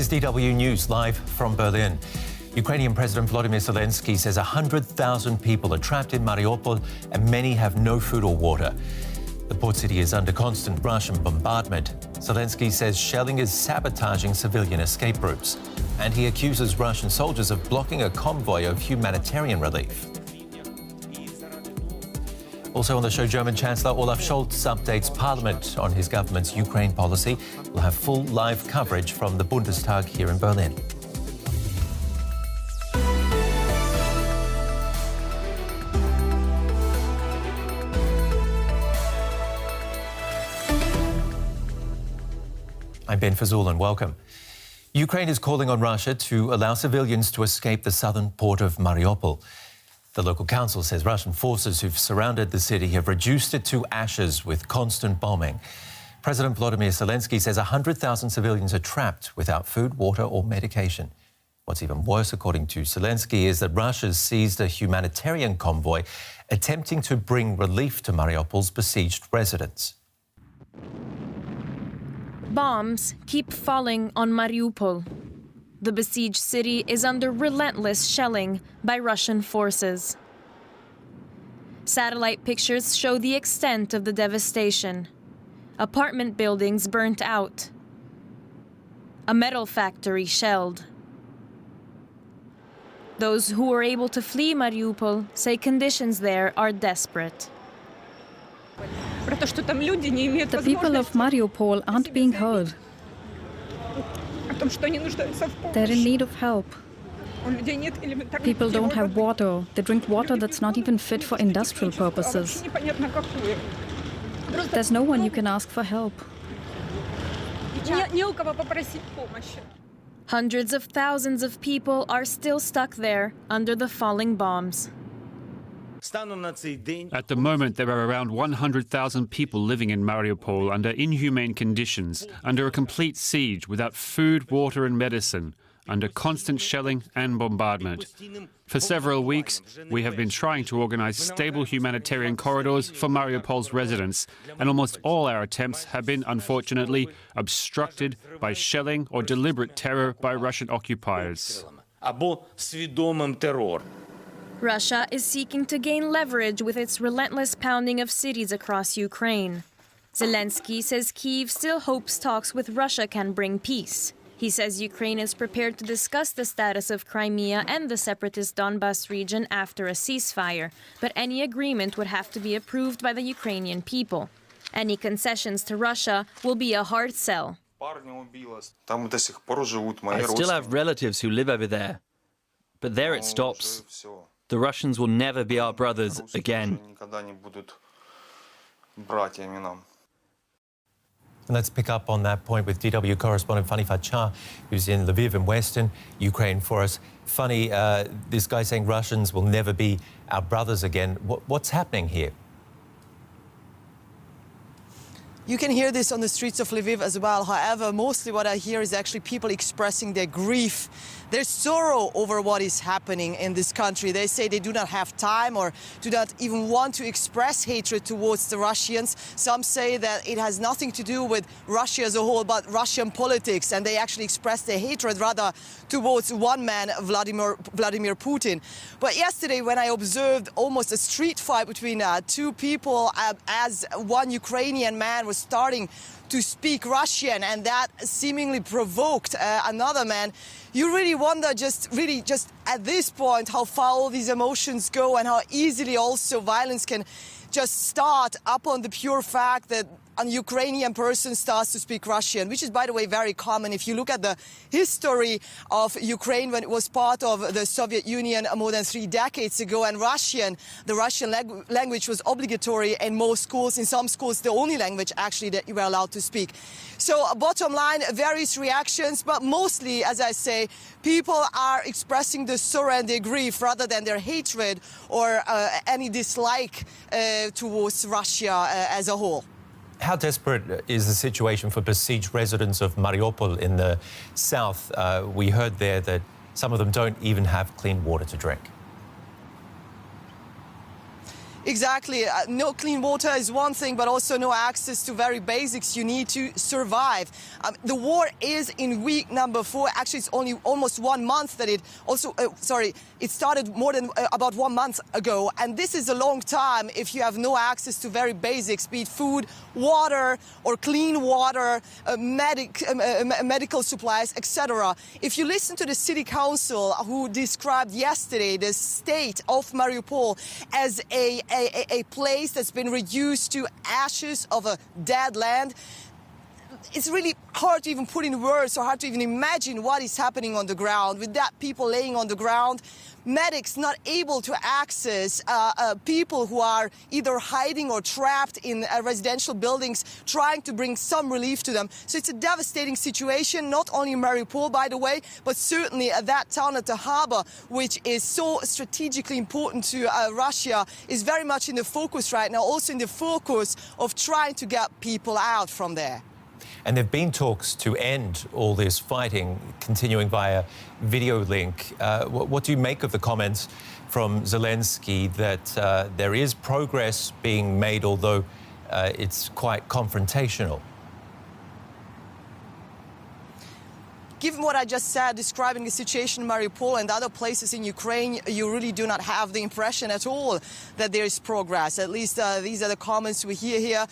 DW News live from Berlin. Ukrainian President Volodymyr Zelensky says 100,000 people are trapped in Mariupol and many have no food or water. The port city is under constant Russian bombardment. Zelensky says shelling is sabotaging civilian escape routes. And he accuses Russian soldiers of blocking a convoy of humanitarian relief. Also on the show, German Chancellor Olaf Scholz updates Parliament on his government's Ukraine policy. We'll have full live coverage from the Bundestag here in Berlin. I'm Ben Fazul and welcome. Ukraine is calling on Russia to allow civilians to escape the southern port of Mariupol. The local council says Russian forces who've surrounded the city have reduced it to ashes with constant bombing. President Volodymyr Zelensky says 100,000 civilians are trapped without food, water or medication. What's even worse, according to Zelensky, is that Russia seized a humanitarian convoy attempting to bring relief to Mariupol's besieged residents. Bombs keep falling on Mariupol. The besieged city is under relentless shelling by Russian forces. Satellite pictures show the extent of the devastation. Apartment buildings burnt out. A metal factory shelled. Those who were able to flee Mariupol say conditions there are desperate. The people of Mariupol aren't being heard. They're in need of help. People don't have water. They drink water that's not even fit for industrial purposes. There's no one you can ask for help. Hundreds of thousands of people are still stuck there under the falling bombs. At the moment, there are around 100,000 people living in Mariupol under inhumane conditions, under a complete siege, without food, water and medicine, under constant shelling and bombardment. For several weeks, we have been trying to organize stable humanitarian corridors for Mariupol's residents, and almost all our attempts have been, unfortunately, obstructed by shelling or deliberate terror by Russian occupiers. Russia is seeking to gain leverage with its relentless pounding of cities across Ukraine. Zelensky says Kyiv still hopes talks with Russia can bring peace. He says Ukraine is prepared to discuss the status of Crimea and the separatist Donbas region after a ceasefire, but any agreement would have to be approved by the Ukrainian people. Any concessions to Russia will be a hard sell. I still have relatives who live over there, but there it stops. The Russians will never be our brothers again. And let's pick up on that point with DW correspondent Fanny Fatchar, who's in Lviv in western Ukraine for us. Fanny, this guy saying Russians will never be our brothers again. What's happening here? You can hear this on the streets of Lviv as well. However, mostly what I hear is actually people expressing their grief, their sorrow over what is happening in this country. They say they do not have time or do not even want to express hatred towards the Russians. Some say that it has nothing to do with Russia as a whole, but Russian politics, and they actually express their hatred rather towards one man, Vladimir Putin. But yesterday, when I observed almost a street fight between two people as one Ukrainian man was starting to speak Russian, and that seemingly provoked another man, you really wonder just at this point how far all these emotions go and how easily also violence can just start upon the pure fact that a Ukrainian person starts to speak Russian, which is, by the way, very common. If you look at the history of Ukraine when it was part of the Soviet Union more than 3 decades ago, and the Russian language was obligatory in most schools. In some schools, the only language actually that you were allowed to speak. So bottom line, various reactions, but mostly, as I say, people are expressing their sorrow and their grief rather than their hatred or any dislike towards Russia as a whole. How desperate is the situation for besieged residents of Mariupol in the south? We heard there that some of them don't even have clean water to drink. Exactly. No clean water is one thing, but also no access to very basics you need to survive. The war is in week number 4. Actually, it's only almost 1 month that it also, it started more than about 1 month ago. And this is a long time if you have no access to very basics, be it food, water, or clean water, medical supplies, etc. If you listen to the city council who described yesterday the state of Mariupol as a place that's been reduced to ashes of a dead land, it's really hard to even put in words or hard to even imagine what is happening on the ground. With that, people laying on the ground, medics not able to access people who are either hiding or trapped in residential buildings, trying to bring some relief to them. So it's a devastating situation, not only in Mariupol, by the way, but certainly that town at the harbor, which is so strategically important to Russia, is very much in the focus right now, also in the focus of trying to get people out from there. And there have been talks to end all this fighting, continuing via video link. What do you make of the comments from Zelensky that there is progress being made, although it's quite confrontational? Given what I just said, describing the situation in Mariupol and other places in Ukraine, you really do not have the impression at all that there is progress. At least these are the comments we hear here.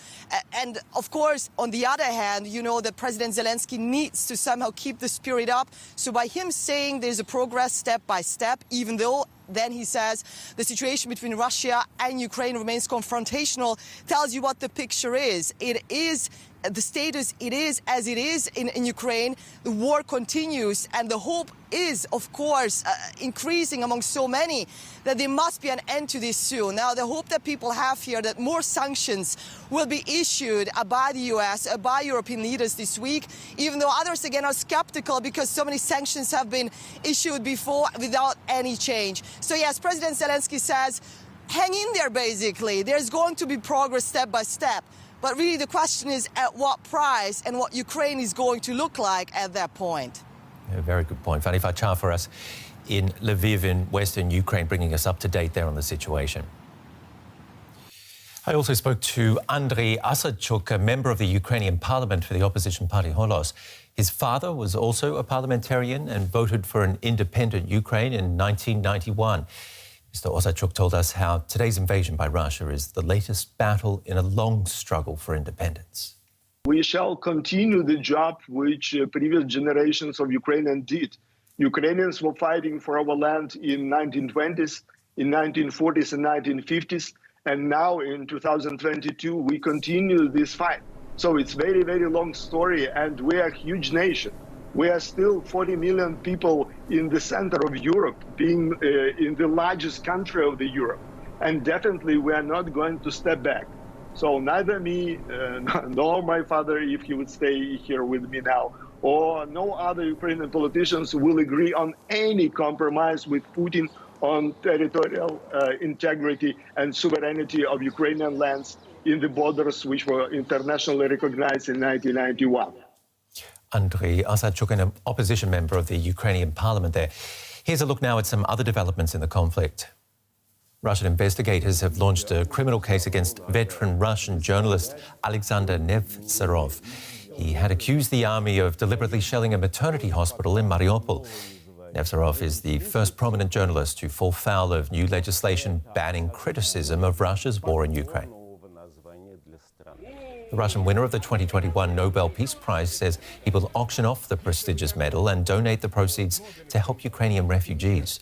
And of course, on the other hand, you know that President Zelensky needs to somehow keep the spirit up. So by him saying there's a progress step by step, even though then he says the situation between Russia and Ukraine remains confrontational, tells you what the picture is. It is the status, it is as it is in Ukraine. The war continues, and the hope is, of course, increasing among so many that there must be an end to this soon. Now, the hope that people have here that more sanctions will be issued by the US, by European leaders this week, even though others, again, are skeptical because so many sanctions have been issued before without any change. So, yes, President Zelensky says, hang in there, basically. There's going to be progress step by step. But really the question is at what price and what Ukraine is going to look like at that point. A very good point. Fanny Fachar for us in Lviv in western Ukraine, bringing us up to date there on the situation. I also spoke to Andriy Ossadchuk, a member of the Ukrainian parliament for the opposition party Holos. His father was also a parliamentarian and voted for an independent Ukraine in 1991. Mr. Ossadchuk told us how today's invasion by Russia is the latest battle in a long struggle for independence. We shall continue the job which previous generations of Ukrainians did. Ukrainians were fighting for our land in 1920s, in 1940s and 1950s, and now in 2022 we continue this fight. So it's very, very long story, and we are a huge nation. We are still 40 million people in the center of Europe, being in the largest country of the Europe. And definitely we are not going to step back. So neither me nor my father, if he would stay here with me now, or no other Ukrainian politicians will agree on any compromise with Putin on territorial integrity and sovereignty of Ukrainian lands in the borders which were internationally recognized in 1991. Andriy Ossadchuk, an opposition member of the Ukrainian parliament there. Here's a look now at some other developments in the conflict. Russian investigators have launched a criminal case against veteran Russian journalist Alexander Nevzorov. He had accused the army of deliberately shelling a maternity hospital in Mariupol. Nevzorov is the first prominent journalist to fall foul of new legislation banning criticism of Russia's war in Ukraine. The Russian winner of the 2021 Nobel Peace Prize says he will auction off the prestigious medal and donate the proceeds to help Ukrainian refugees.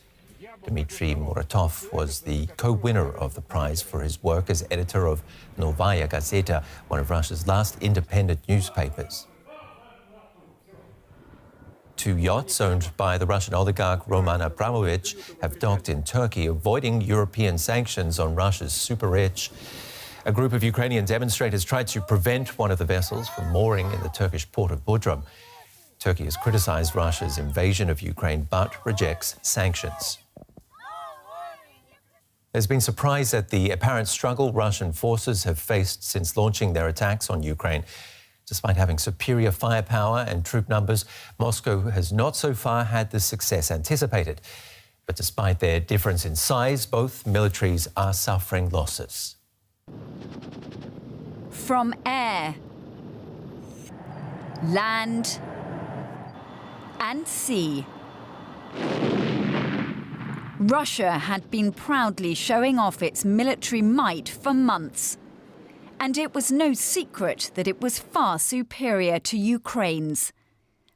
Dmitry Muratov was the co-winner of the prize for his work as editor of Novaya Gazeta, one of Russia's last independent newspapers. 2 yachts owned by the Russian oligarch Roman Abramovich have docked in Turkey, avoiding European sanctions on Russia's super-rich. A group of Ukrainian demonstrators tried to prevent one of the vessels from mooring in the Turkish port of Bodrum. Turkey has criticized Russia's invasion of Ukraine but rejects sanctions. There's been surprise at the apparent struggle Russian forces have faced since launching their attacks on Ukraine. Despite having superior firepower and troop numbers, Moscow has not so far had the success anticipated. But despite their difference in size, both militaries are suffering losses. From air, land and sea, Russia had been proudly showing off its military might for months. And it was no secret that it was far superior to Ukraine's.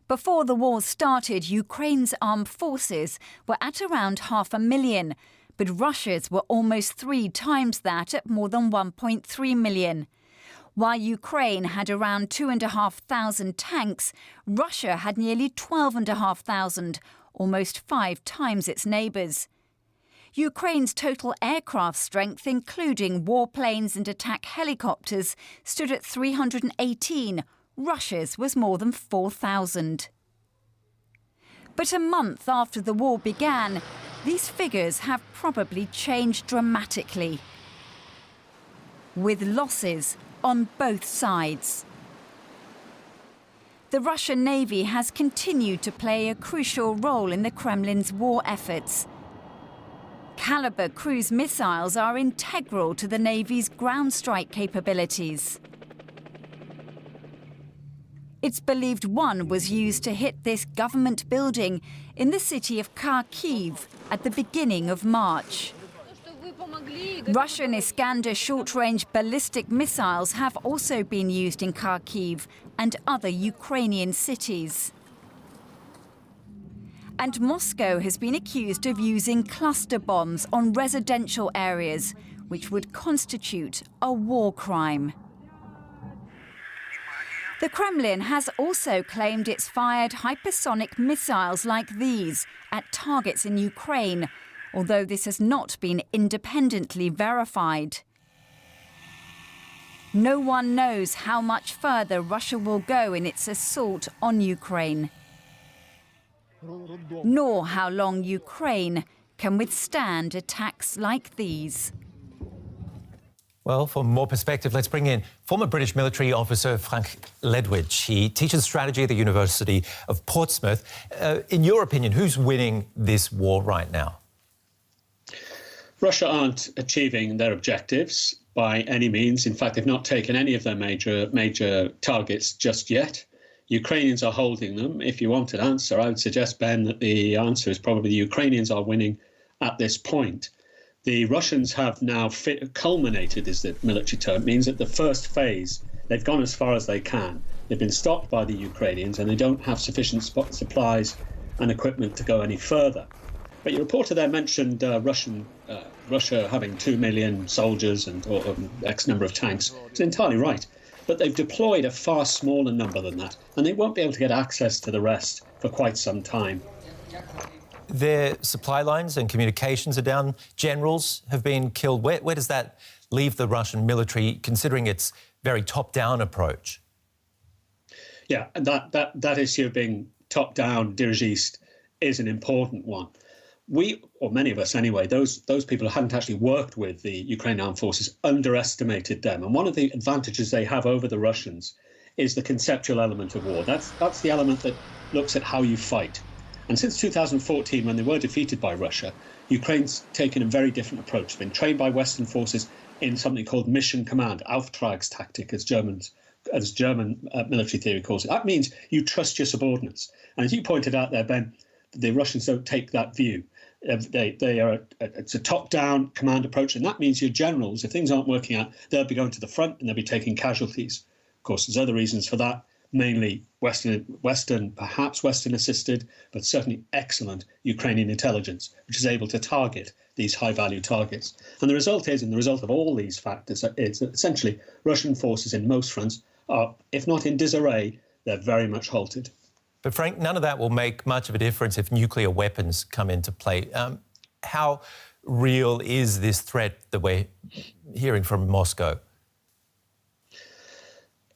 Before the war started, Ukraine's armed forces were at around 500,000, but Russia's were almost 3 times that at more than 1.3 million. While Ukraine had around 2,500 tanks, Russia had nearly 12,500, almost 5 times its neighbours. Ukraine's total aircraft strength, including warplanes and attack helicopters, stood at 318. Russia's was more than 4,000. But a month after the war began, these figures have probably changed dramatically, with losses on both sides. The Russian Navy has continued to play a crucial role in the Kremlin's war efforts. Caliber cruise missiles are integral to the Navy's ground strike capabilities. It's believed one was used to hit this government building in the city of Kharkiv at the beginning of March. Russian Iskander short-range ballistic missiles have also been used in Kharkiv and other Ukrainian cities. And Moscow has been accused of using cluster bombs on residential areas, which would constitute a war crime. The Kremlin has also claimed it's fired hypersonic missiles like these at targets in Ukraine, although this has not been independently verified. No one knows how much further Russia will go in its assault on Ukraine, nor how long Ukraine can withstand attacks like these. Well, for more perspective, let's bring in former British military officer Frank Ledwidge. He teaches strategy at the University of Portsmouth. In your opinion, who's winning this war right now? Russia aren't achieving their objectives by any means. In fact, they've not taken any of their major targets just yet. Ukrainians are holding them. If you want an answer, I would suggest, Ben, that the answer is probably the Ukrainians are winning at this point. The Russians have now culminated, is the military term. It means that the first phase, they've gone as far as they can. They've been stopped by the Ukrainians and they don't have sufficient supplies and equipment to go any further. But your reporter there mentioned Russia having 2 million soldiers and or X number of tanks. It's entirely right. But they've deployed a far smaller number than that, and they won't be able to get access to the rest for quite some time. Their supply lines and communications are down. Generals have been killed. Where does that leave the Russian military, considering its very top-down approach? Yeah, that issue of being top-down, dirigiste, is an important one. We, or many of us anyway, those people who hadn't actually worked with the Ukrainian armed forces underestimated them. And one of the advantages they have over the Russians is the conceptual element of war. That's the element that looks at how you fight. And since 2014, when they were defeated by Russia, Ukraine's taken a very different approach. They've been trained by Western forces in something called mission command, Auftragstactik, as German military theory calls it. That means you trust your subordinates. And as you pointed out there, Ben, the Russians don't take that view. It's a top-down command approach, and that means your generals, if things aren't working out, they'll be going to the front and they'll be taking casualties. Of course, there's other reasons for that, mainly perhaps Western-assisted, but certainly excellent Ukrainian intelligence, which is able to target these high-value targets. And the result of all these factors is that essentially Russian forces in most fronts are, if not in disarray, they're very much halted. But Frank, none of that will make much of a difference if nuclear weapons come into play. How real is this threat that we're hearing from Moscow?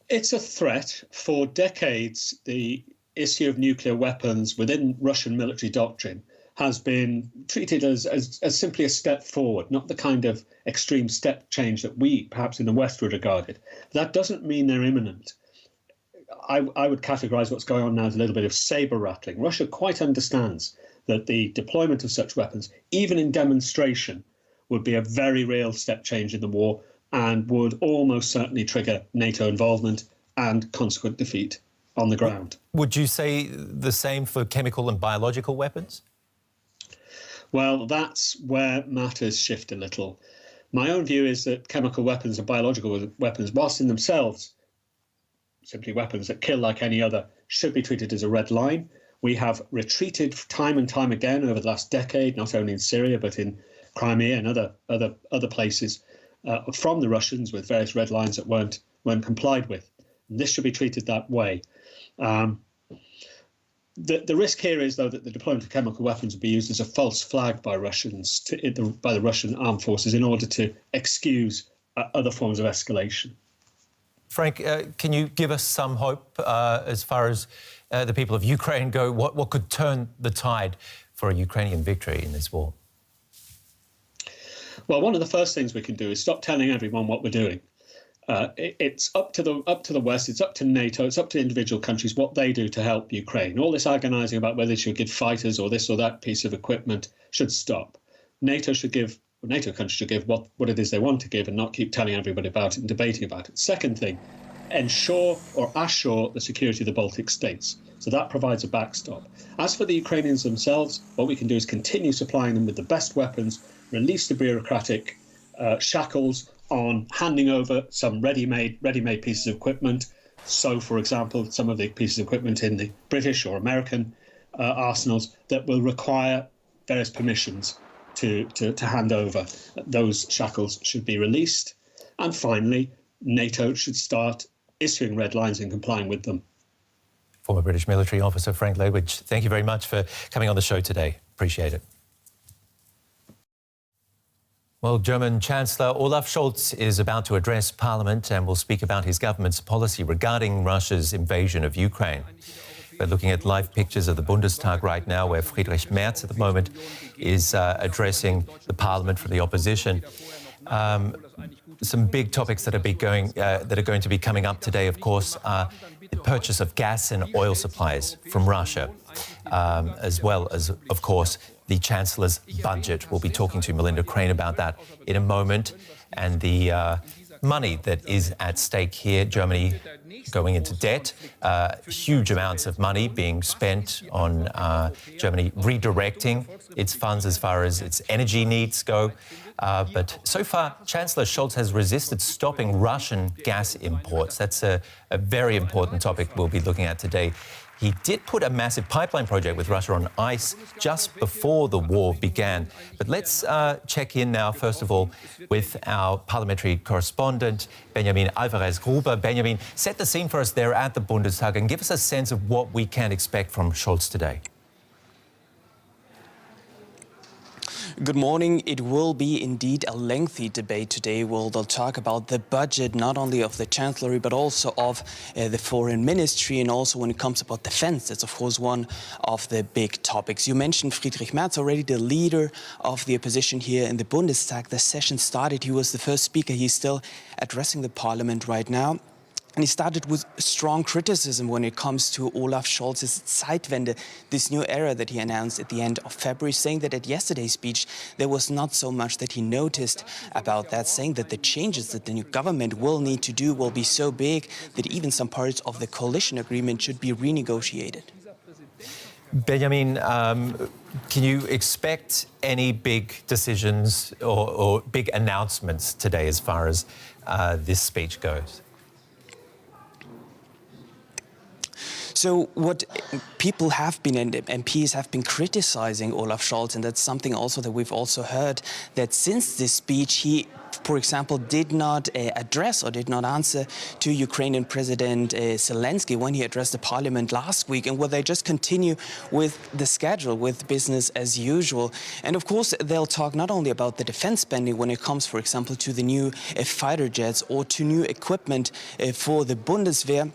It's a threat. For decades, the issue of nuclear weapons within Russian military doctrine has been treated as simply a step forward, not the kind of extreme step change that we, perhaps in the West, would regard it. That doesn't mean they're imminent. I would categorise what's going on now as a little bit of sabre rattling. Russia quite understands that the deployment of such weapons, even in demonstration, would be a very real step change in the war and would almost certainly trigger NATO involvement and consequent defeat on the ground. Would you say the same for chemical and biological weapons? Well, that's where matters shift a little. My own view is that chemical weapons and biological weapons, whilst in themselves simply weapons that kill like any other, should be treated as a red line. We have retreated time and time again over the last decade, not only in Syria but in Crimea and other places, from the Russians with various red lines that weren't complied with. And this should be treated that way. The risk here is, though, that the deployment of chemical weapons will be used as a false flag by Russians, by the Russian armed forces, in order to excuse other forms of escalation. Frank, can you give us some hope as far as the people of Ukraine go? What could turn the tide for a Ukrainian victory in this war? Well, one of the first things we can do is stop telling everyone what we're doing. It's up to the West, it's up to NATO, it's up to individual countries what they do to help Ukraine. All this agonising about whether they should give fighters or this or that piece of equipment should stop. NATO countries should give what it is they want to give and not keep telling everybody about it and debating about it. Second thing, ensure or assure the security of the Baltic states. So that provides a backstop. As for the Ukrainians themselves, what we can do is continue supplying them with the best weapons, release the bureaucratic shackles on handing over some ready-made pieces of equipment. So, for example, some of the pieces of equipment in the British or American arsenals that will require various permissions to hand over. Those shackles should be released. And finally, NATO should start issuing red lines and complying with them. Former British military officer Frank Ledwidge, thank you very much for coming on the show today. Appreciate it. Well, German Chancellor Olaf Scholz is about to address Parliament and will speak about his government's policy regarding Russia's invasion of Ukraine. We're looking at live pictures of the Bundestag right now, where Friedrich Merz at the moment is addressing the Parliament for the opposition. Some big topics that are going to be coming up today, of course, are the purchase of gas and oil supplies from Russia, as well as, of course, the Chancellor's budget. We'll be talking to Melinda Crane about that in a moment, and the money that is at stake here. Germany going into debt, huge amounts of money being spent on Germany redirecting its funds as far as its energy needs go. But so far, Chancellor Scholz has resisted stopping Russian gas imports. That's a very important topic we'll be looking at today. He did put a massive pipeline project with Russia on ice just before the war began. But let's check in now, first of all, with our parliamentary correspondent, Benjamin Alvarez-Gruber. Benjamin, set the scene for us there at the Bundestag and give us a sense of what we can expect from Scholz today. Good morning. It will be indeed a lengthy debate today. They'll talk about the budget, not only of the Chancellery, but also of the Foreign Ministry, and also when it comes about defense. That's, of course, one of the big topics. You mentioned Friedrich Merz, already the leader of the opposition here in the Bundestag. The session started. He was the first speaker. He's still addressing the parliament right now. And he started with strong criticism when it comes to Olaf Scholz's Zeitwende, this new era that he announced at the end of February, saying that at yesterday's speech there was not so much that he noticed about that, saying that the changes that the new government will need to do will be so big that even some parts of the coalition agreement should be renegotiated. Benjamin, can you expect any big decisions or big announcements today as far as this speech goes? So what people have been, and MPs have been criticizing Olaf Scholz, and that's something also that we've also heard, that since this speech he, for example, did not address or did not answer to Ukrainian President Zelensky when he addressed the parliament last week, and will they just continue with the schedule, with business as usual. And of course, they'll talk not only about the defense spending when it comes, for example, to the new fighter jets or to new equipment for the Bundeswehr,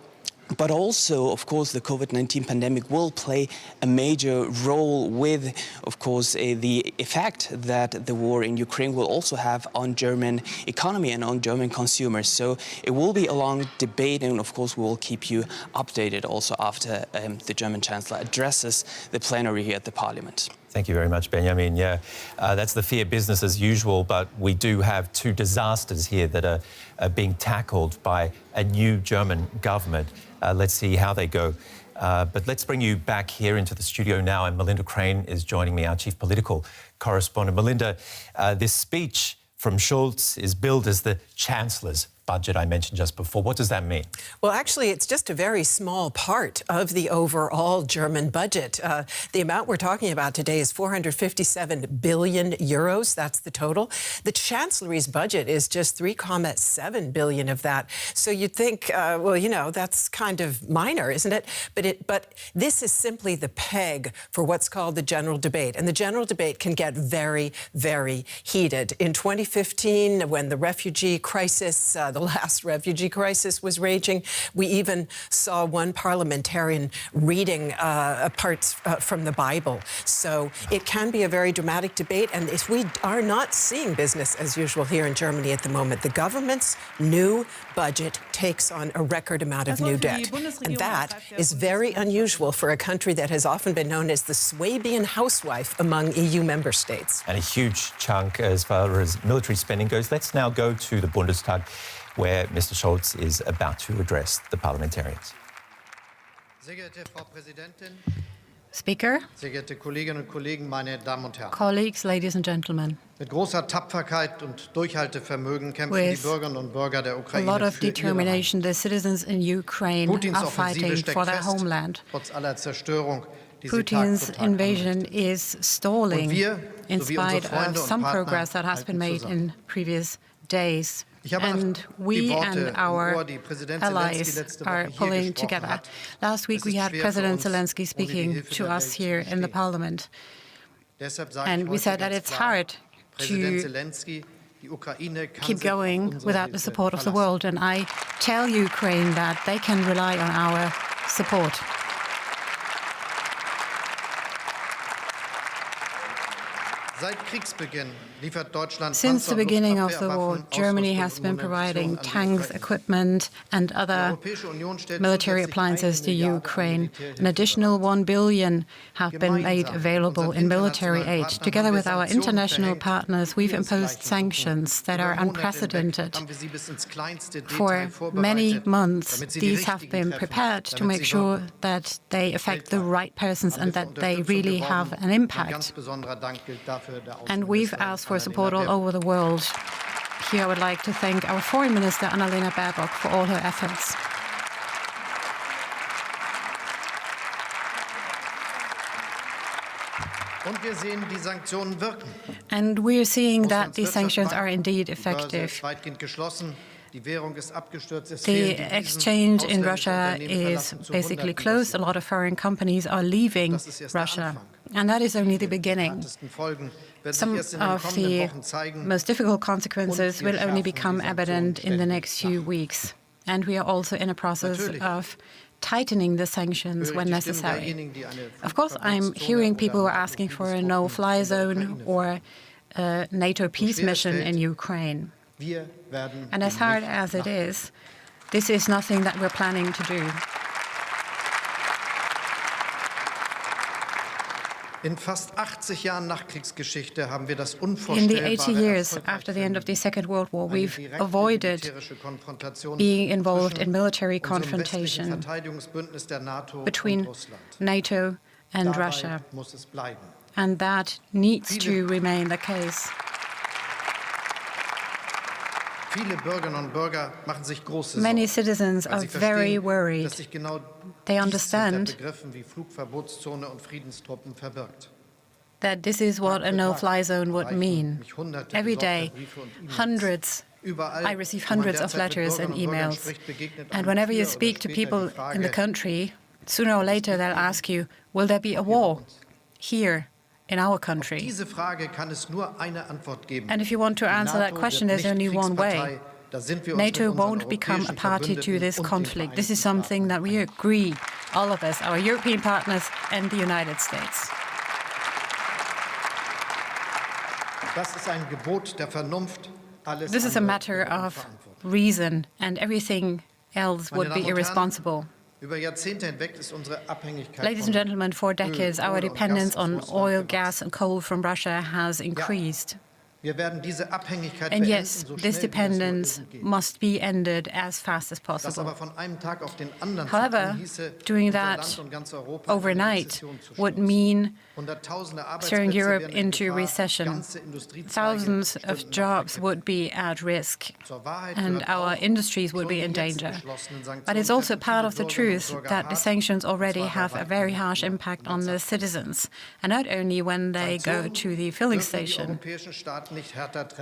But also, of course, the COVID-19 pandemic will play a major role with, of course, the effect that the war in Ukraine will also have on German economy and on German consumers. So it will be a long debate, and of course we will keep you updated also after the German Chancellor addresses the plenary here at the Parliament. Thank you very much, Benjamin. Yeah, that's the fear, business as usual, but we do have two disasters here that are being tackled by a new German government. Let's see how they go. But let's bring you back here into the studio now, and Melinda Crane is joining me, our chief political correspondent. Melinda, this speech from Scholz is billed as the Chancellor's budget I mentioned just before. What does that mean? Well, actually, it's just a very small part of the overall German budget. The amount we're talking about today is 457 billion euros. That's the total. The Chancellery's budget is just 3.7 billion of that. So you'd think, well, you know, that's kind of minor, isn't it? But this is simply the peg for what's called the general debate. And the general debate can get very, very heated. In 2015, when the refugee crisis, the last refugee crisis was raging, we even saw one parliamentarian reading parts from the Bible. So it can be a very dramatic debate, and if we are not seeing business as usual here in Germany at the moment. The government's new budget takes on a record amount of new debt, and that is very unusual for a country that has often been known as the Swabian housewife among EU member states. And a huge chunk as far as military spending goes. Let's now go to the Bundestag, where Mr. Scholz is about to address the parliamentarians. Speaker, colleagues, ladies and gentlemen, with a lot of determination, the citizens in Ukraine are fighting for their homeland. Putin's invasion is stalling in spite of some progress that has been made in previous days. And we and our allies are pulling together. Last week we had President Zelensky speaking to us here in the Parliament. And we said that it's hard to keep going without the support of the world. And I tell Ukraine that they can rely on our support. Since the beginning of the war, Germany has been providing tanks, equipment and other military appliances to Ukraine. An additional 1 billion have been made available in military aid. Together with our international partners, we've imposed sanctions that are unprecedented. For many months, these have been prepared to make sure that they affect the right persons and that they really have an impact. And we've asked for support all over the world. Here I would like to thank our Foreign Minister, Annalena Baerbock, for all her efforts. And we're seeing that these sanctions are indeed effective. The exchange in Russia is basically closed. A lot of foreign companies are leaving Russia. And that is only the beginning. Some of the most difficult consequences will only become evident in the next few weeks. And we are also in a process of tightening the sanctions when necessary. Of course, I'm hearing people who are asking for a no-fly zone or a NATO peace mission in Ukraine. And as hard as it is, this is nothing that we're planning to do. In the 80 years after the end of the Second World War, we've avoided being involved in military confrontation between NATO and Russia. And that needs to remain the case. Many citizens are very worried. They understand that this is what a no-fly zone would mean. Every day, I receive hundreds of letters and emails. And whenever you speak to people in the country, sooner or later they'll ask you, will there be a war here in our country? And if you want to answer that question, there's only one way. NATO won't become a party to this conflict. This is something that we agree, all of us, our European partners and the United States. This is a matter of reason, and everything else would be irresponsible. Ladies and gentlemen, for decades, our dependence on oil, gas and coal from Russia has increased. And yes, this dependence must be ended as fast as possible. However, doing that overnight would mean throwing Europe into recession. Thousands of jobs would be at risk, and our industries would be in danger. But it's also part of the truth that the sanctions already have a very harsh impact on the citizens, and not only when they go to the filling station.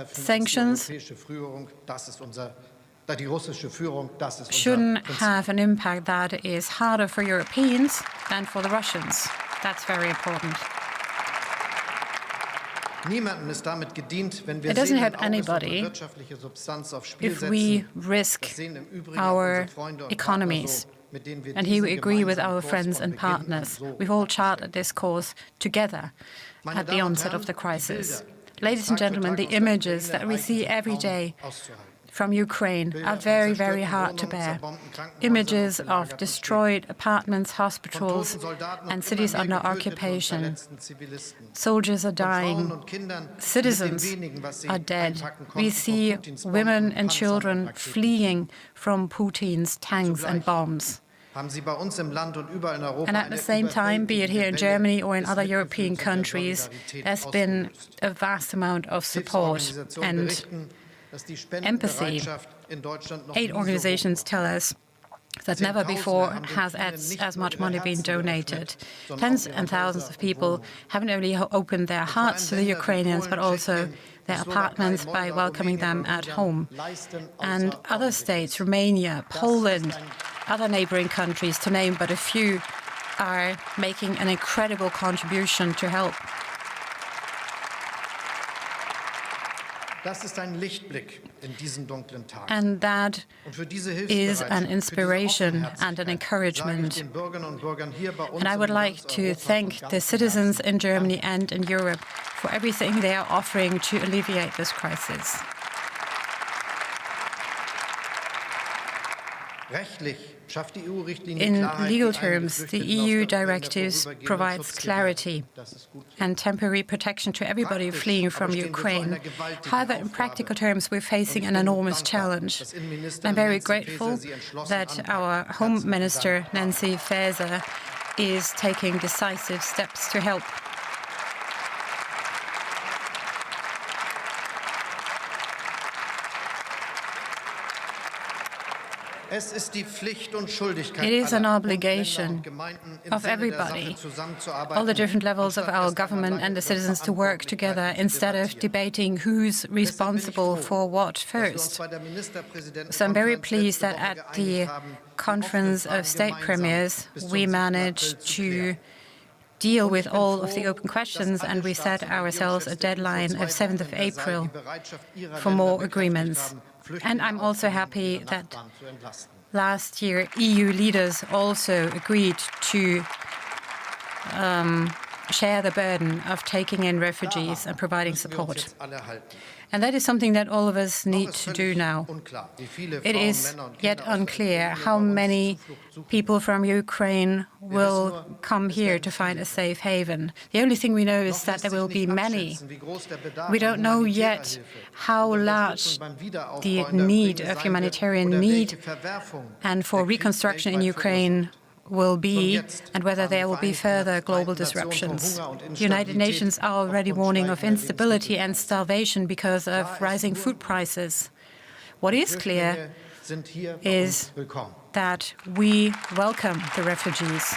Sanctions shouldn't have an impact that is harder for Europeans than for the Russians. That's very important. It doesn't help anybody if we risk our economies. And here we agree with our friends and partners. We've all charted this course together at the onset of the crisis. Ladies and gentlemen, the images that we see every day from Ukraine are very, very hard to bear. Images of destroyed apartments, hospitals, and cities under occupation. Soldiers are dying. Citizens are dead. We see women and children fleeing from Putin's tanks and bombs. And at the same time, be it here in Germany or in other European countries, there's been a vast amount of support and empathy. Aid organizations tell us that never before has as much money been donated. Tens and thousands of people haven't only opened their hearts to the Ukrainians, but also their apartments by welcoming them at home. And other states, Romania, Poland, other neighboring countries, to name but a few, are making an incredible contribution to help. And that is an inspiration and an encouragement. And I would like to thank the citizens in Germany and in Europe for everything they are offering to alleviate this crisis. In legal terms, the EU directives provides clarity and temporary protection to everybody fleeing from Ukraine. However, in practical terms, we're facing an enormous challenge. I'm very grateful that our Home Minister, Nancy Faeser, is taking decisive steps to help. It is an obligation of everybody, all the different levels of our government and the citizens, to work together instead of debating who's responsible for what first. So I'm very pleased that at the Conference of State Premiers we managed to deal with all of the open questions, and we set ourselves a deadline of 7th of April for more agreements. And I'm also happy that last year EU leaders also agreed to share the burden of taking in refugees and providing support. And that is something that all of us need to do now. It is yet unclear how many people from Ukraine will come here to find a safe haven. The only thing we know is that there will be many. We don't know yet how large the need of humanitarian need and for reconstruction in Ukraine will be, and whether there will be further global disruptions. The United Nations are already warning of instability and starvation because of rising food prices. What is clear is that we welcome the refugees.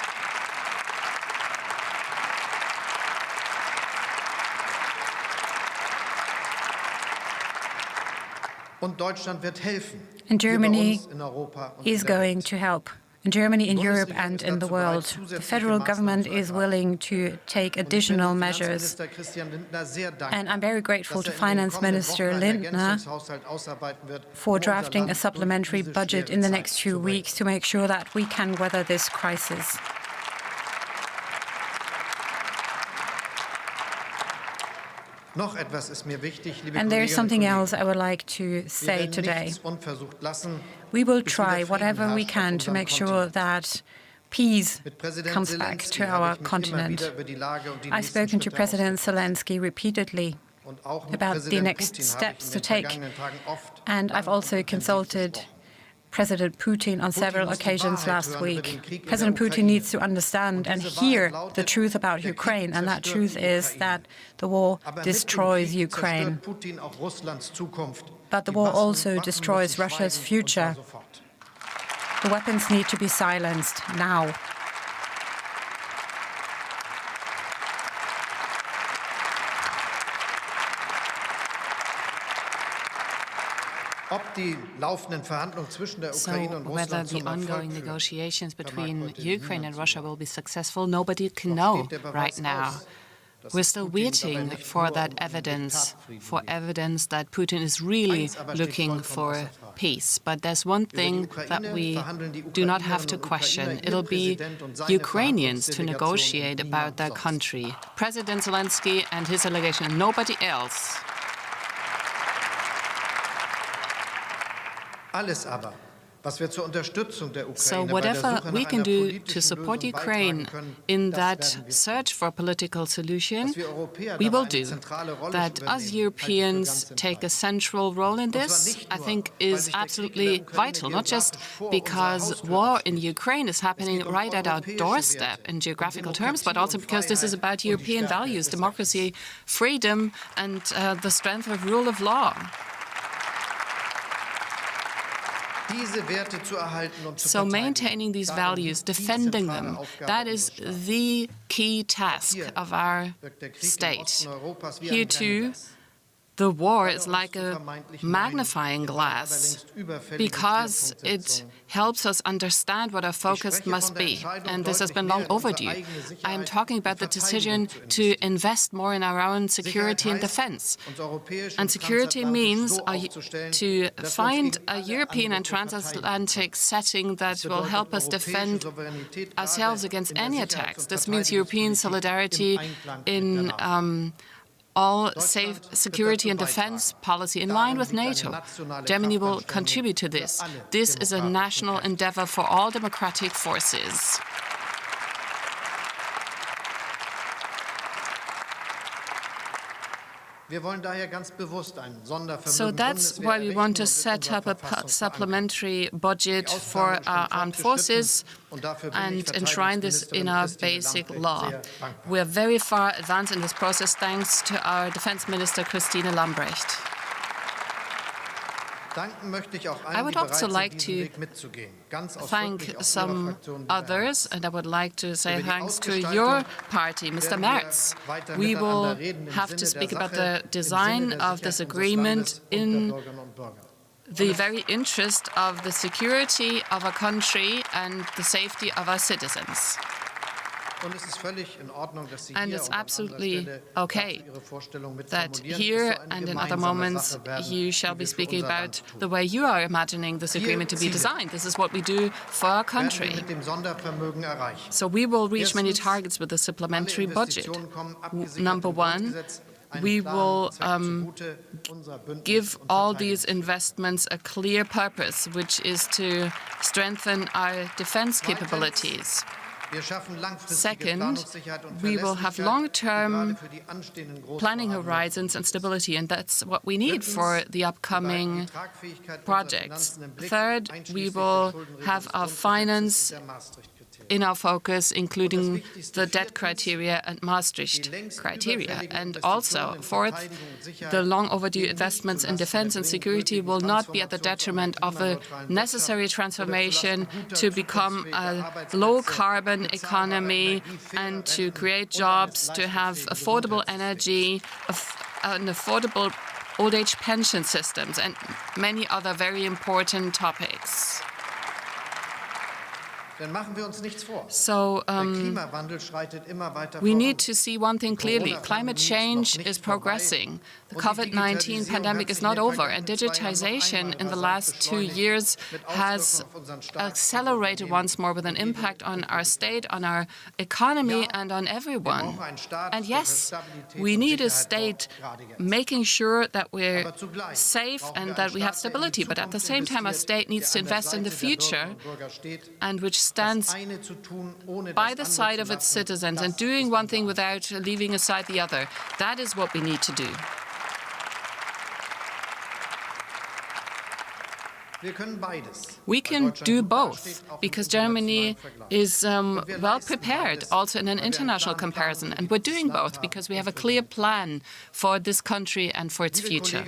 And Germany is going to help in Germany, in Europe and in the world. The federal government is willing to take additional measures. And I'm very grateful to Finance Minister Lindner for drafting a supplementary budget in the next few weeks to make sure that we can weather this crisis. And there's something else I would like to say today. We will try whatever we can to make sure that peace comes back to our continent. I've spoken to President Zelensky repeatedly about the next steps to take, and I've also consulted President Putin on several occasions last week. President Putin needs to understand and hear the truth about Ukraine, and that truth is that the war destroys Ukraine. But the war also destroys Russia's future. The weapons need to be silenced now. So whether the ongoing negotiations between Ukraine and Russia will be successful, nobody can know right now. We're still waiting for that evidence, that Putin is really looking for peace. But there's one thing that we do not have to question. It'll be Ukrainians to negotiate about their country. President Zelensky and his delegation, nobody else. So whatever we can do to support Ukraine in that search for a political solution, we will do. That us Europeans take a central role in this, I think, is absolutely vital, not just because war in Ukraine is happening right at our doorstep in geographical terms, but also because this is about European values, democracy, freedom, and the strength of rule of law. So maintaining these values, defending them, that is the key task of our state. Here too, the war is like a magnifying glass because it helps us understand what our focus must be. And this has been long overdue. I'm talking about the decision to invest more in our own security and defense. And security means to find a European and transatlantic setting that will help us defend ourselves against any attacks. This means European solidarity in all safe security and defense policy in line with NATO. Germany will contribute to this. This is a national endeavor for all democratic forces. So that's why we want to set up a supplementary budget for our armed forces and enshrine this in our basic law. We are very far advanced in this process thanks to our Defense Minister, Christine Lambrecht. I would also like to thank some others, and I would like to say thanks to your party, Mr. Merz. We will have to speak about the design of this agreement in the very interest of the security of our country and the safety of our citizens. And it's absolutely okay that here and in other moments you shall be speaking about the way you are imagining this agreement to be designed. This is what we do for our country. So we will reach many targets with the supplementary budget. Number one, we will give all these investments a clear purpose, which is to strengthen our defense capabilities. Second, we will have long-term planning horizons and stability, and that's what we need for the upcoming projects. Third, we will have our finance in our focus, including the debt criteria and Maastricht criteria. And also, fourth, the long overdue investments in defense and security will not be at the detriment of a necessary transformation to become a low-carbon economy and to create jobs, to have affordable energy, and affordable old-age pension systems, and many other very important topics. So we need to see one thing clearly. Climate change is progressing. The COVID-19 pandemic is not over, and digitization in the last 2 years has accelerated once more with an impact on our state, on our economy, and on everyone. And yes, we need a state making sure that we're safe and that we have stability, but at the same time, a state needs to invest in the future and which stands by the side of its citizens and doing one thing without leaving aside the other. That is what we need to do. We can do both because Germany is well prepared also in an international comparison, and we're doing both because we have a clear plan for this country and for its future.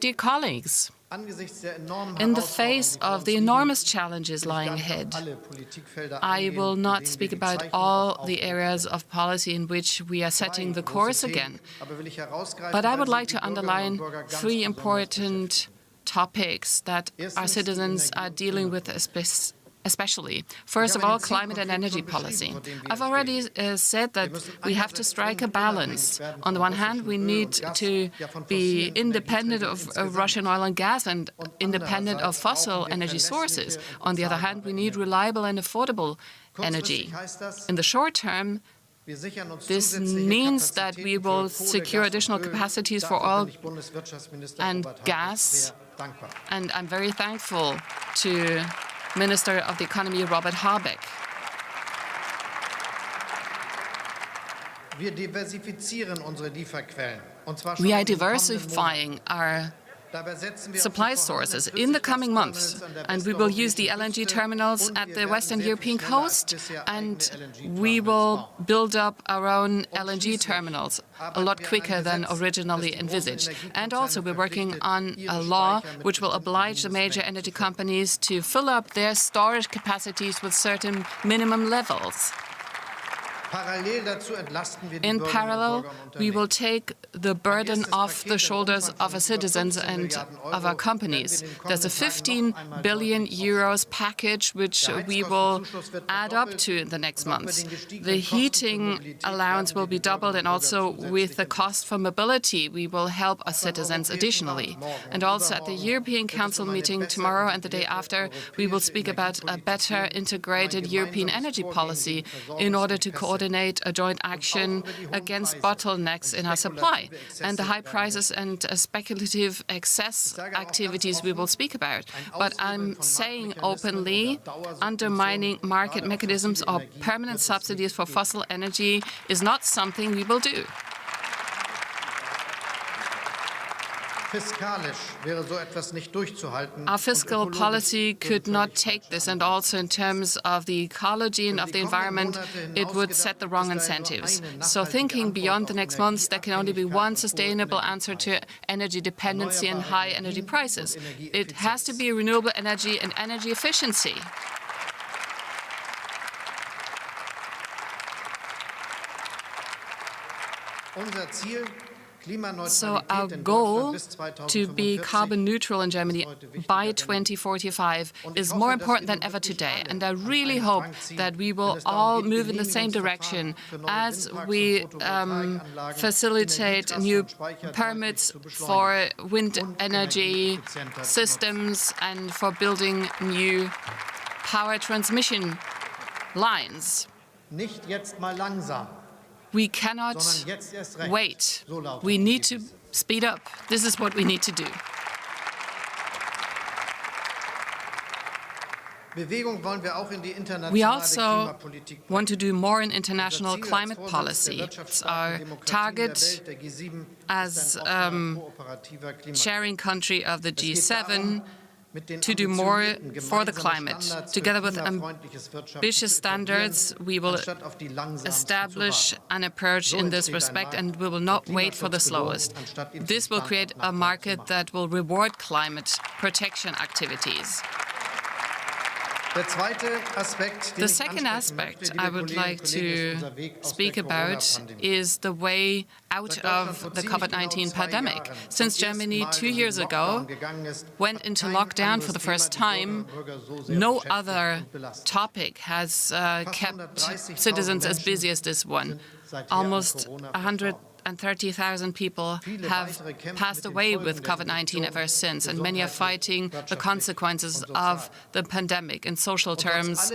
Dear colleagues, in the face of the enormous challenges lying ahead, I will not speak about all the areas of policy in which we are setting the course again, but I would like to underline 3 important topics that our citizens are dealing with especially. First of all, climate and energy policy. I've already said that we have to strike a balance. On the one hand, we need to be independent of Russian oil and gas and independent of fossil energy sources. On the other hand, we need reliable and affordable energy. In the short term, this means that we will secure additional capacities for oil and gas, and I'm very thankful to Minister of the Economy Robert Habeck. We are diversifying our supply sources in the coming months, and we will use the LNG terminals at the Western European coast, and we will build up our own LNG terminals a lot quicker than originally envisaged. And also we're working on a law which will oblige the major energy companies to fill up their storage capacities with certain minimum levels. In parallel, we will take the burden off the shoulders of our citizens and of our companies. There's a 15 billion euros package which we will add up to in the next months. The heating allowance will be doubled, and also with the cost for mobility, we will help our citizens additionally. And also at the European Council meeting tomorrow and the day after, we will speak about a better integrated European energy policy in order to coordinate a joint action against bottlenecks in our supply. And the high prices and speculative excess activities we will speak about. But I'm saying openly, undermining market mechanisms or permanent subsidies for fossil energy is not something we will do. Our fiscal policy could not take this, and also in terms of the ecology and of the environment, it would set the wrong incentives. So thinking beyond the next months, there can only be one sustainable answer to energy dependency and high energy prices. It has to be renewable energy and energy efficiency. So our goal to be carbon neutral in Germany by 2045 is more important than ever today. And I really hope that we will all move in the same direction as we facilitate new permits for wind energy systems and for building new power transmission lines. We cannot wait. We need to speed up. This is what we need to do. We also want to do more in international climate policy. It's our target as chairing country of the G7 to do more for the climate. Together with ambitious standards, we will establish an approach in this respect, and we will not wait for the slowest. This will create a market that will reward climate protection activities. The second aspect I would like to speak about is the way out of the COVID-19 pandemic. Since Germany 2 years ago went into lockdown for the first time, no other topic has kept citizens as busy as this one. Almost 130,000 people have passed away with COVID-19 ever since, and many are fighting the consequences of the pandemic in social terms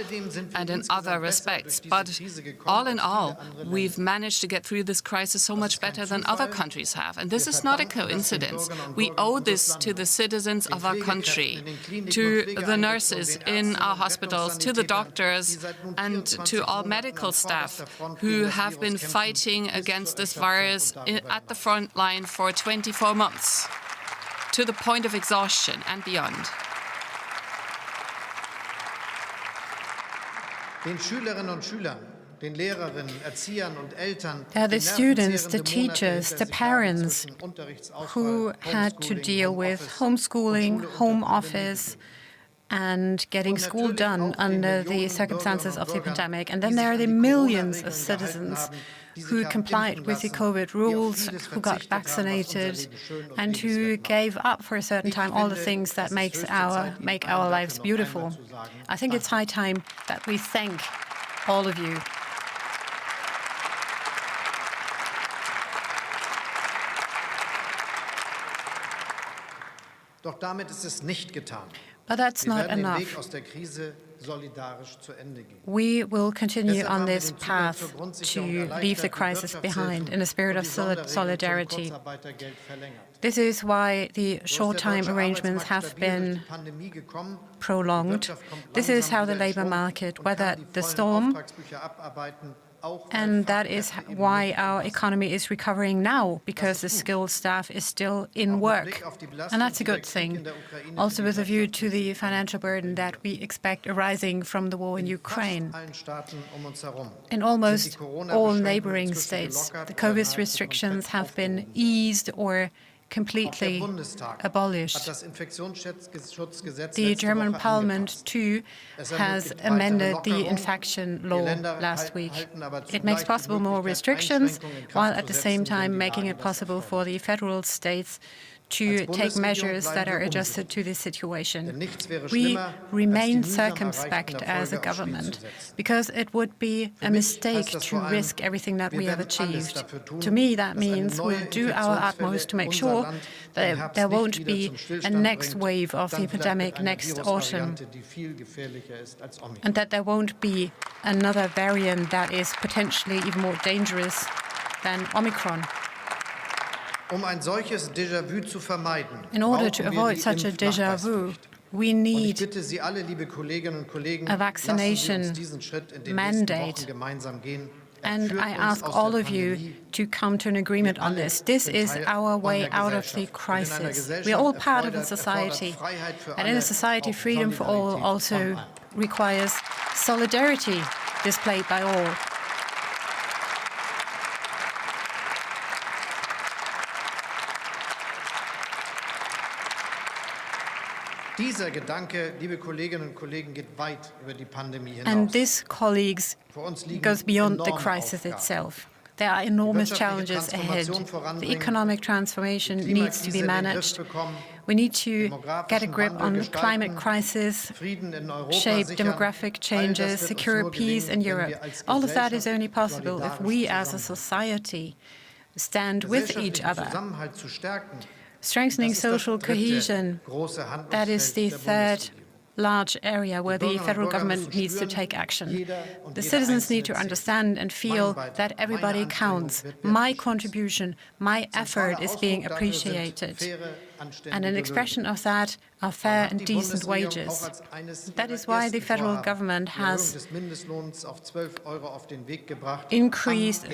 and in other respects. But all in all, we've managed to get through this crisis so much better than other countries have. And this is not a coincidence. We owe this to the citizens of our country, to the nurses in our hospitals, to the doctors, and to all medical staff who have been fighting against this virus at the front line for 24 months, to the point of exhaustion and beyond. There are the students, the teachers, the parents who had to deal with homeschooling, home office, and getting school done under the circumstances of the pandemic. And then there are the millions of citizens who complied with the COVID rules, who got vaccinated, and who gave up for a certain time all the things that make our lives beautiful. I think it's high time that we thank all of you. But that's not enough. We will continue on this path to leave the crisis behind in a spirit of solidarity. This is why the short-time arrangements have been prolonged. This is how the labor market weathered the storm. And that is why our economy is recovering now, because the skilled staff is still in work. And that's a good thing. Also with a view to the financial burden that we expect arising from the war in Ukraine. In almost all neighboring states, the COVID restrictions have been eased or completely abolished. The German Parliament, too, has amended the infection law last week. It makes possible more restrictions, while at the same time making it possible for the federal states to take measures that are adjusted to this situation. We remain circumspect as a government, because it would be a mistake to risk everything that we have achieved. To me, that means we'll do our utmost to make sure that there won't be a next wave of the epidemic next autumn, and that there won't be another variant that is potentially even more dangerous than Omicron. In order to avoid such a déjà vu, we need a vaccination mandate. And I ask all of you to come to an agreement on this. This is our way out of the crisis. We are all part of a society. And in a society, freedom for all also requires solidarity displayed by all. And this, colleagues, goes beyond the crisis itself. There are enormous challenges ahead. The economic transformation needs to be managed. We need to get a grip on the climate crisis, shape demographic changes, secure peace in Europe. All of that is only possible if we as a society stand with each other. Strengthening social cohesion, that is the third large area where the federal government needs to take action. The citizens need to understand and feel that everybody counts. My contribution, my effort is being appreciated. And an expression of that are fair and decent wages. That is why the federal government has increased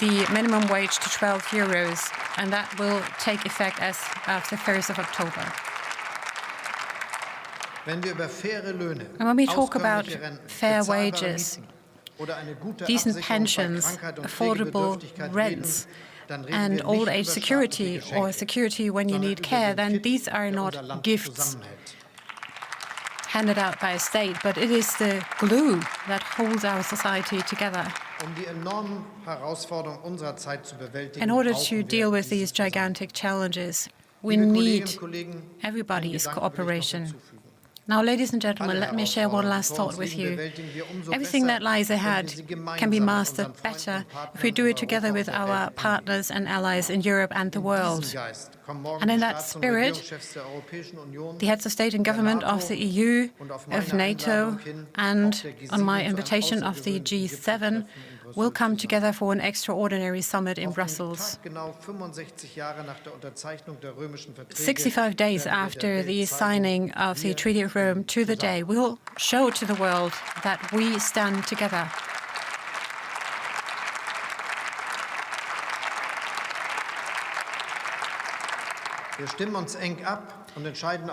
the minimum wage to 12 euros, and that will take effect as of the 1st of October. And when we talk about fair wages, decent pensions, affordable rents, and old age security or security when you need care, then these are not gifts. handed out by a state, but it is the glue that holds our society together. In order to deal with these gigantic challenges, we need everybody's cooperation. Now, ladies and gentlemen, let me share one last thought with you. Everything that lies ahead can be mastered better if we do it together with our partners and allies in Europe and the world. And in that spirit, the heads of state and government of the EU, of NATO, and on my invitation of the G7, will come together for an extraordinary summit in Brussels. 65 days after the signing of the Treaty of Rome, to the day, we will show to the world that we stand together.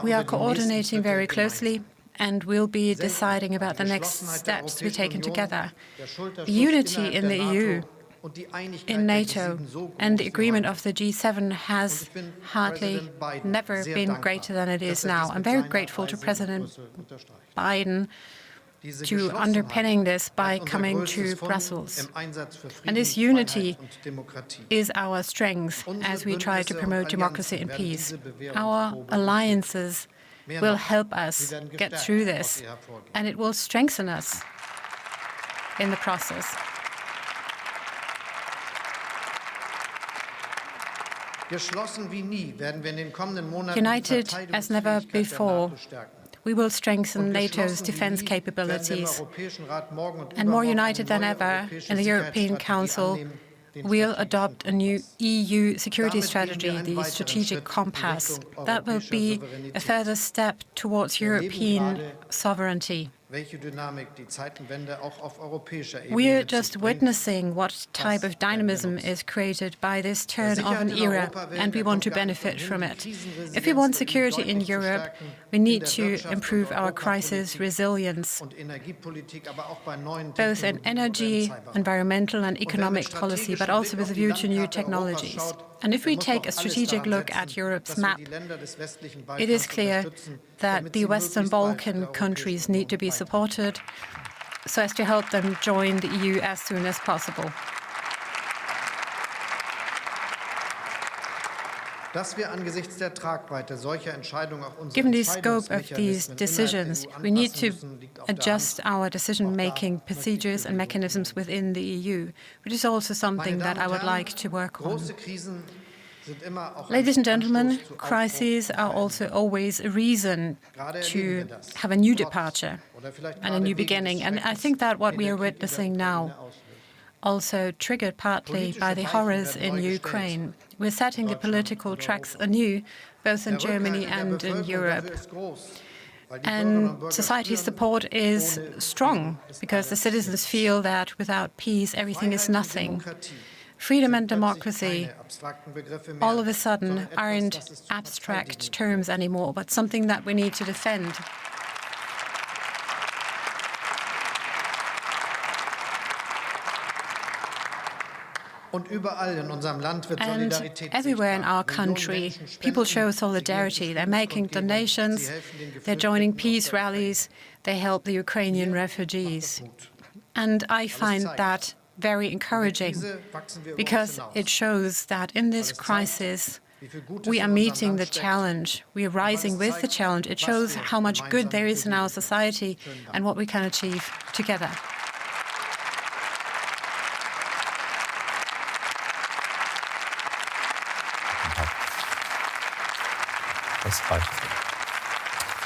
We are coordinating very closely, and we'll be deciding about the next steps to be taken together. The unity in the EU, in NATO, and the agreement of the G7 has hardly never been greater than it is now. I'm very grateful to President Biden to underpinning this by coming to Brussels. And this unity is our strength as we try to promote democracy and peace. Our alliances will help us get through this, and it will strengthen us in the process. United as never before, we will strengthen NATO's defense capabilities. And more united than ever, in the European Council, we'll adopt a new EU security strategy, the strategic compass. That will be a further step towards European sovereignty. We're just witnessing what type of dynamism is created by this turn of an era, and we want to benefit from it. If we want security in Europe, we need to improve our crisis resilience, both in energy, environmental and economic policy, but also with a view to new technologies. And if we take a strategic look at Europe's map, it is clear that the Western Balkan countries need to be supported so as to help them join the EU as soon as possible. Given the scope of these decisions, we need to adjust our decision-making procedures and mechanisms within the EU, which is also something that I would like to work on. Ladies and gentlemen, crises are also always a reason to have a new departure and a new beginning. And I think that what we are witnessing now, also triggered partly by the horrors in Ukraine. We're setting the political tracks anew, both in Germany and in Europe. And society's support is strong, because the citizens feel that without peace, everything is nothing. Freedom and democracy, all of a sudden, aren't abstract terms anymore, but something that we need to defend. And everywhere in our country, people show solidarity. They're making donations, they're joining peace rallies, they help the Ukrainian refugees. And I find that very encouraging, because it shows that in this crisis, we are meeting the challenge. We are rising with the challenge. It shows how much good there is in our society and what we can achieve together.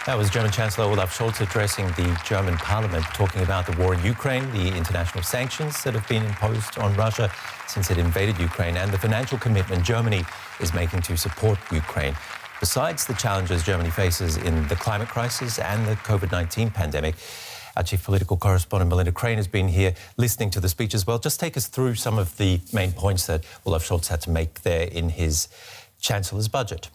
That was German Chancellor Olaf Scholz addressing the German parliament, talking about the war in Ukraine, the international sanctions that have been imposed on Russia since it invaded Ukraine, and the financial commitment Germany is making to support Ukraine. Besides the challenges Germany faces in the climate crisis and the COVID-19 pandemic, our chief political correspondent Melinda Crane has been here listening to the speech as well. Just take us through some of the main points that Olaf Scholz had to make there in his Chancellor's budget.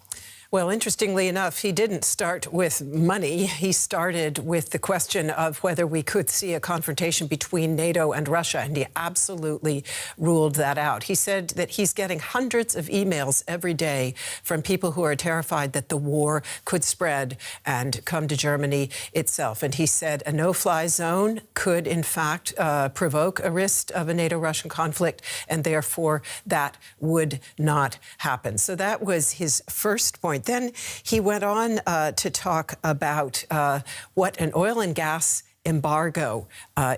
Well, interestingly enough, he didn't start with money. He started with the question of whether we could see a confrontation between NATO and Russia, and he absolutely ruled that out. He said that he's getting hundreds of emails every day from people who are terrified that the war could spread and come to Germany itself. And he said a no-fly zone could, in fact, provoke a risk of a NATO-Russian conflict, and therefore that would not happen. So that was his first point. Then he went on to talk about what an oil and gas embargo,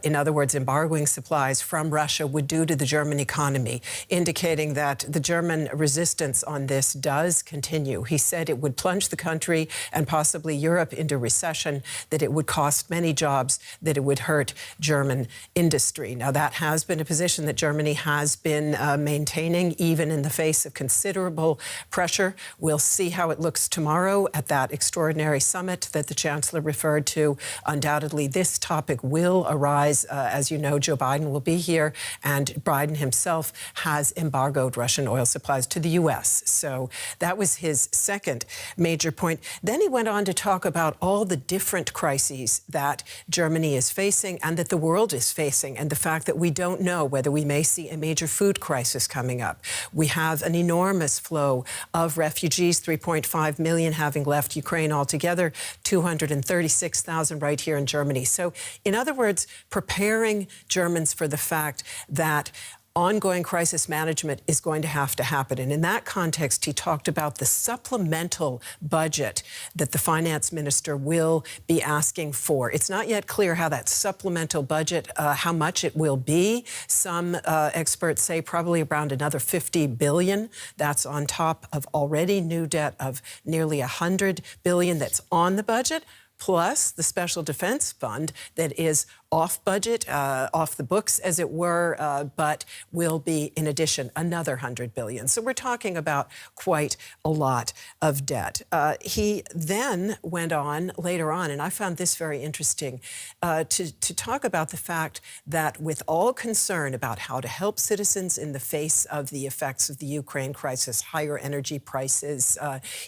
in other words, embargoing supplies from Russia would do to the German economy, indicating that the German resistance on this does continue. He said it would plunge the country and possibly Europe into recession, that it would cost many jobs, that it would hurt German industry. Now, that has been a position that Germany has been maintaining, even in the face of considerable pressure. We'll see how it looks tomorrow at that extraordinary summit that the Chancellor referred to. Undoubtedly, this topic will arise. As you know, Joe Biden will be here, and Biden himself has embargoed Russian oil supplies to the U.S. So that was his second major point. Then he went on to talk about all the different crises that Germany is facing and that the world is facing, and the fact that we don't know whether we may see a major food crisis coming up. We have an enormous flow of refugees, 3.5 million having left Ukraine altogether, 236,000 right here in Germany. So, in other words, preparing Germans for the fact that ongoing crisis management is going to happen. And in that context, he talked about the supplemental budget that the finance minister will be asking for. It's not yet clear how that supplemental budget, how much it will be. Some experts say probably around another 50 billion. That's on top of already new debt of nearly 100 billion that's on the budget, plus the Special Defense Fund that is off budget, off the books, as it were, but will be, in addition, another 100 billion. So we're talking about quite a lot of debt. He then went on later on, and I found this very interesting, to talk about the fact that with all concern about how to help citizens in the face of the effects of the Ukraine crisis, higher energy prices,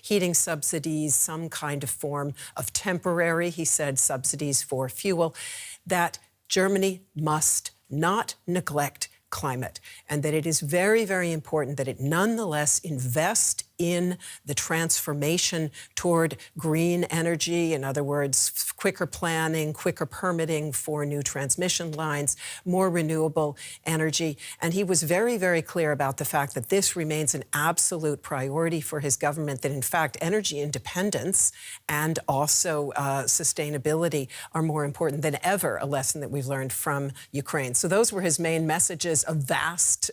heating subsidies, some kind of form of temporary, he said, subsidies for fuel, that Germany must not neglect climate, and that it is very, very important that it nonetheless invest in the transformation toward green energy. In other words, quicker planning, quicker permitting for new transmission lines, more renewable energy. And he was very, very clear about the fact that this remains an absolute priority for his government, that in fact energy independence and also sustainability are more important than ever, a lesson that we've learned from Ukraine. So those were his main messages, of vast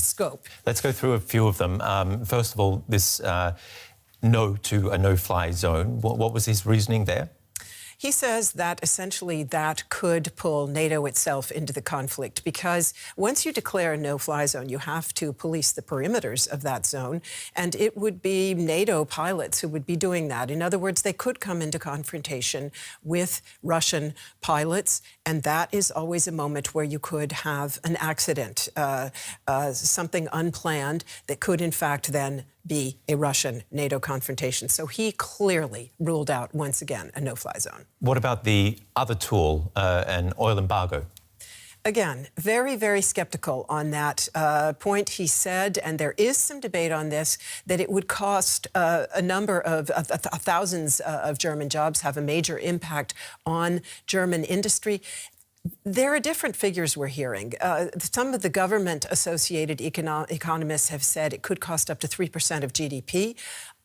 scope. Let's go through a few of them. First of all, this no to a no-fly zone. What was his reasoning there? He says that essentially that could pull NATO itself into the conflict, because once you declare a no-fly zone, you have to police the perimeters of that zone, and it would be NATO pilots who would be doing that. In other words, they could come into confrontation with Russian pilots, and that is always a moment where you could have an accident, something unplanned that could in fact then be a Russian-NATO confrontation. So he clearly ruled out, once again, a no-fly zone. What about the other tool, an oil embargo? Again, very, very skeptical on that point. He said, and there is some debate on this, that it would cost a number of thousands of German jobs, have a major impact on German industry. There are different figures we're hearing. Some of the government-associated economists have said it could cost up to 3% of GDP.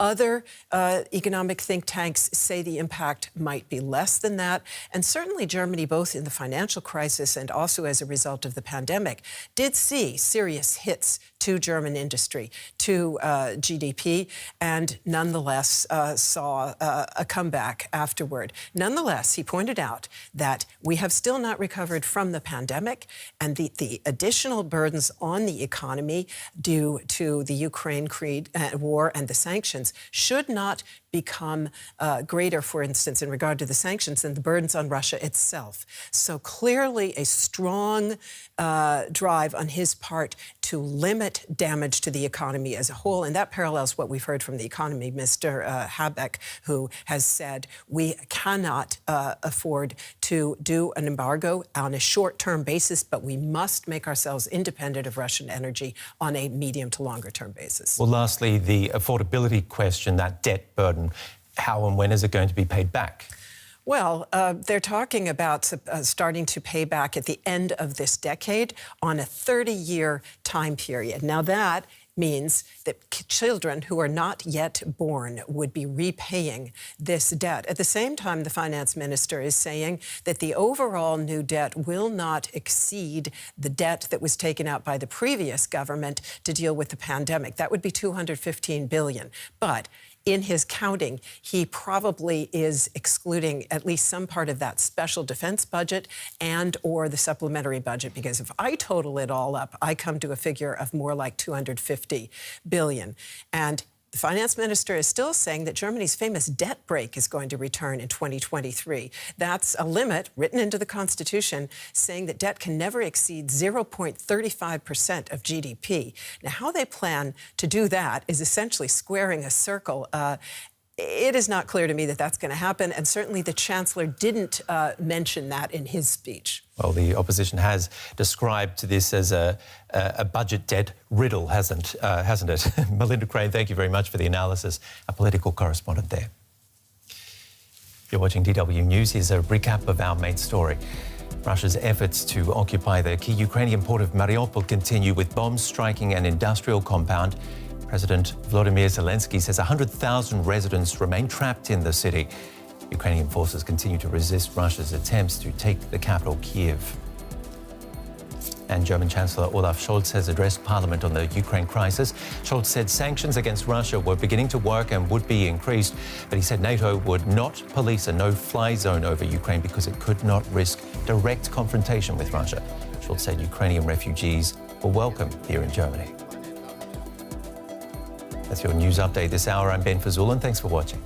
Other economic think tanks say the impact might be less than that. And certainly Germany, both in the financial crisis and also as a result of the pandemic, did see serious hits to German industry, to GDP, and nonetheless saw a comeback afterward. Nonetheless, he pointed out that we have still not recovered from the pandemic, and the additional burdens on the economy due to the Ukraine war and the sanctions should not become greater, for instance, in regard to the sanctions than the burdens on Russia itself. So clearly a strong drive on his part to limit damage to the economy as a whole. And that parallels what we've heard from the economy, Mr. Habeck, who has said we cannot afford to do an embargo on a short-term basis, but we must make ourselves independent of Russian energy on a medium to longer-term basis. Well, lastly, the affordability question, that debt burden, how and when is it going to be paid back? Well, they're talking about starting to pay back at the end of this decade on a 30-year time period. Now, that means that children who are not yet born would be repaying this debt. At the same time, the finance minister is saying that the overall new debt will not exceed the debt that was taken out by the previous government to deal with the pandemic. That would be $215 billion. But in his counting, he probably is excluding at least some part of that special defense budget and or the supplementary budget, because if I total it all up, I come to a figure of more like $250 billion. And the finance minister is still saying that Germany's famous debt brake is going to return in 2023. That's a limit written into the Constitution saying that debt can never exceed 0.35% of GDP. Now, how they plan to do that is essentially squaring a circle. It is not clear to me that that's going to happen, and certainly the Chancellor didn't mention that in his speech. Well, the opposition has described this as a budget debt riddle, hasn't it? Melinda Crane, thank you very much for the analysis, a political correspondent there. You're watching DW News. Here's a recap of our main story. Russia's efforts to occupy the key Ukrainian port of Mariupol continue, with bombs striking an industrial compound. President Volodymyr Zelensky says 100,000 residents remain trapped in the city. Ukrainian forces continue to resist Russia's attempts to take the capital, Kyiv. And German Chancellor Olaf Scholz has addressed Parliament on the Ukraine crisis. Scholz said sanctions against Russia were beginning to work and would be increased, but he said NATO would not police a no-fly zone over Ukraine because it could not risk direct confrontation with Russia. Scholz said Ukrainian refugees were welcome here in Germany. That's your news update this hour. I'm Ben Fazul, and thanks for watching.